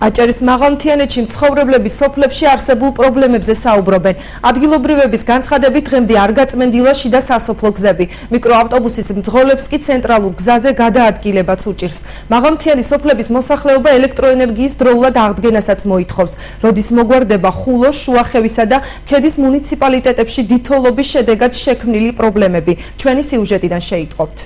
აჭარის მაღალმთიანეთში მცხოვრებლები სოფლებში არსებულ პრობლემებზე საუბრობენ. ადგილობრივების განცხადებით დღემდე არ გაწმენდილა შიდა სასოფლო გზები. მიკროავტობუსის მძღოლებს კი ცენტრალურ გზაზე გადაადგილებაც უჭირს. მაღალმთიანი სოფლების მოსახლეობა ელექტროენერგიის დროულად აღდგენასაც მოითხოვს. როდის მოგვარდება ხულოს, შუახევისა და ქედის მუნიციპალიტეტებში დიდთოვლობის შედეგად შექმნილი პრობლემები. ჩვენი სიუჟეტიდან შეიტყობთ.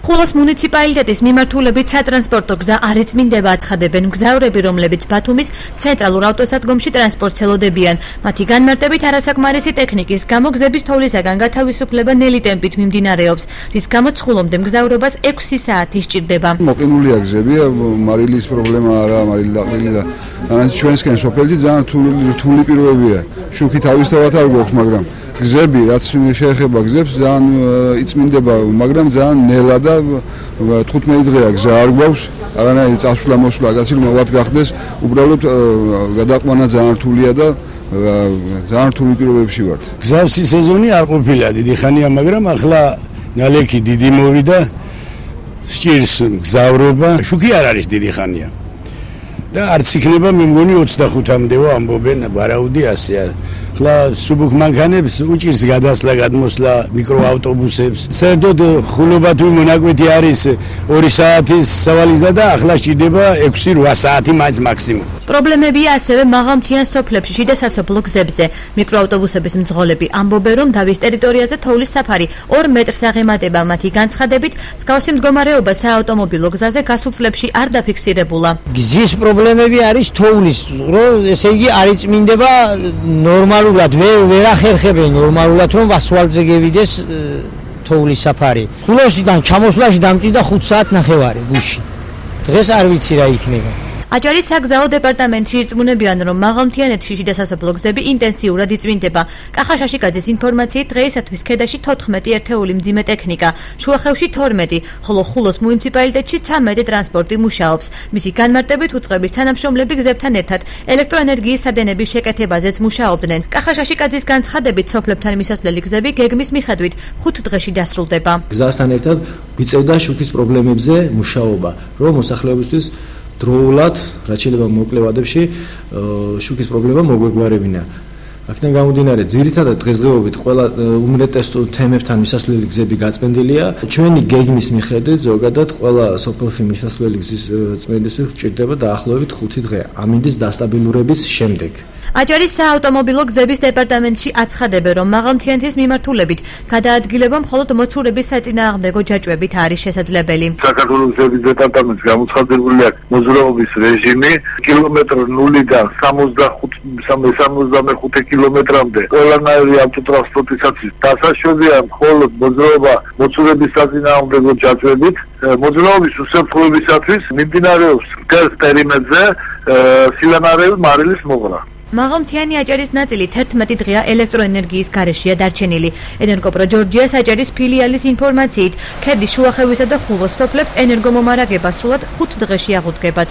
ხულოს მუნიციპალიტეტის მიმართულებით სატრანსპორტო გზა არ ეწმინდება, აცხადებენ მგზავრები, რომლებიც ბათუმის ცენტრალურ ავტოსადგომში ტრანსპორტს ელოდებიან. მათი განმარტებით არასაკმარისი ტექნიკის გამო გზების თოვლისაგან გათავისუფლება ნელი ტემპით მიმდინარეობს, რის გამოც ხულომდე მგზავრობას 6 საათი სჭირდება. მოყინულია გზები, მარილის პრობლემა არა, მარილი დაყრილი და ჩვენსკენ სოფელში ძალიან რთული პირობებია. შუქი თავისთავად არ გვაქვს, მაგრამ გზები, რაც შეეხება გზებს, ძალიან იწმინდება, მაგრამ ძალიან ნელა და 15 დღეა გზა არ გვაქვს, არანაირი წასვლა-მოსვლა გაცილებით გახდეს, უბრალოდ გადაყვანა ძალიან რთულია და ძალიან რთული პირობებში ვართ. გზავსი სეზონი არ ყოფილა დიდი ხანია, მაგრამ ახლა ნალექი დიდი მოვიდა, სჭირს გზავრობა, შუქი არ არის დიდი ხანია. და არც იქნება მე მგონი 25-მდეო ამბობენ, ვარაუდი ასეა. ხლა სუბუქ მანქანებს უჭირს გადასვლა, გადმოსვლა, მიკროავტობუსებს. საერთოდ ხულობა თუ მონაკვეთი არის 2 საათის სავალიზა და ახლა სჭირდება 6-8 საათი მაინც მაქსიმუმ. პრობლემებია ასევე მაღალმთიან სოფლებში შიდა სასოფლო გზებზე. მიკროავტობუსების მძღოლები ამბობენ, რომ დავის ტერიტორიაზე თოვლის საფარი 2 მეტრს აღემატება. მათი განცხადებით, მსგავსი მდგომარეობა საავტომობილო გზაზე გასულ წლებში არ დაფიქსირებულა. გზის პრობლემები არის თოვლის, რომ ესე იგი არ იწმინდება ნორმალურად, ვერ ახერხებენ ნორმალურად, რომ ასფალტზე გევიდეს თოვლის საფარი. ხულოსიდან ჩამოსვლაში დამჭირდა 5 საათ ნახევარი გუში. დღეს არ ვიცი რა იქნება. აჭარის საგზაო დეპარტამენტში ირწმუნებიან, რომ მაღალმთიანეთში შიდა სასოფლო გზები ინტენსიურად იწმინდება. კახა-შაშიკაძის ინფორმაციით დღეისათვის ქედაში 14 ერთეული მძიმე ტექნიკა, შუახევში 12, ხოლო ხულოს მუნიციპალიტეტში 13 ტრანსპორტი მუშაობს. მისი განმარტებით უწყების თანამშრომლები გზებთან ერთად ელექტროენერგიის სადენების შეკეთებაზეც მუშაობდნენ. კახა-შაშიკაძის განცხადებით, სოფლებთან მისასვლელი გზები გეგმის მიხედვით 5 დღეში დასრულდება. გზასთან ერთად გვიწევდა შუქის პრობლემებზე მუშაობა, რომ მოსახლეობისთვის დროულად, რაც შეიძლება მოკლე ვადებში, შუქის პრობლემა მოგვეგვარებინა. აქედან გამომდინარე, ძირითადად დღესდღეობით ყველა უმეტესო თემებთან მისასვლელი გზები გაწმენდილია. ჩვენი გეგმის მიხედვით ზოგადად ყველა სოფელში მისასვლელი გზის წმენდისას გვჭირდება დაახლოებით 5 დღე ამინდის დასტაბილურების შემდეგ. აჭარის საავტომობილო გზების დეპარტამენტში აცხადებენ, რომ მაღალმთიანეთის მიმართულებით გადაადგილება მხოლოდ მოცურების საწინააღმდეგო ჯაჭვებით არის შესაძლებელი. საქართველოს გზების დეპარტამენტს გამოცხადებული აქვს მოძრაობის რეჟიმი კილომეტр 0-დან 65 კილომეტრამდე. ყველანაირი ავტოტრანსპორტისათვის დასაშვებია მხოლოდ მოძრაობა მოცურების საწინააღმდეგო ჯაჭვებით. მოძრაობის უსაფრთხოებისათვის მიმდინარეობს მტკნარ პერიმეტრზე სილანარევი მარილის მოღრა. მაღალმთიანი აჭარის ნაწილი 11 დღეა ელექტროენერგიის გარეშეა დარჩენილი. ენერგოპრო ჯორჯიას აჭარის ფილიალის ინფორმაციით, ქედის შუახევისა და ხულოს სოფლებს ენერგომომარაგება სრულად 5 დღეში აღუდგებათ.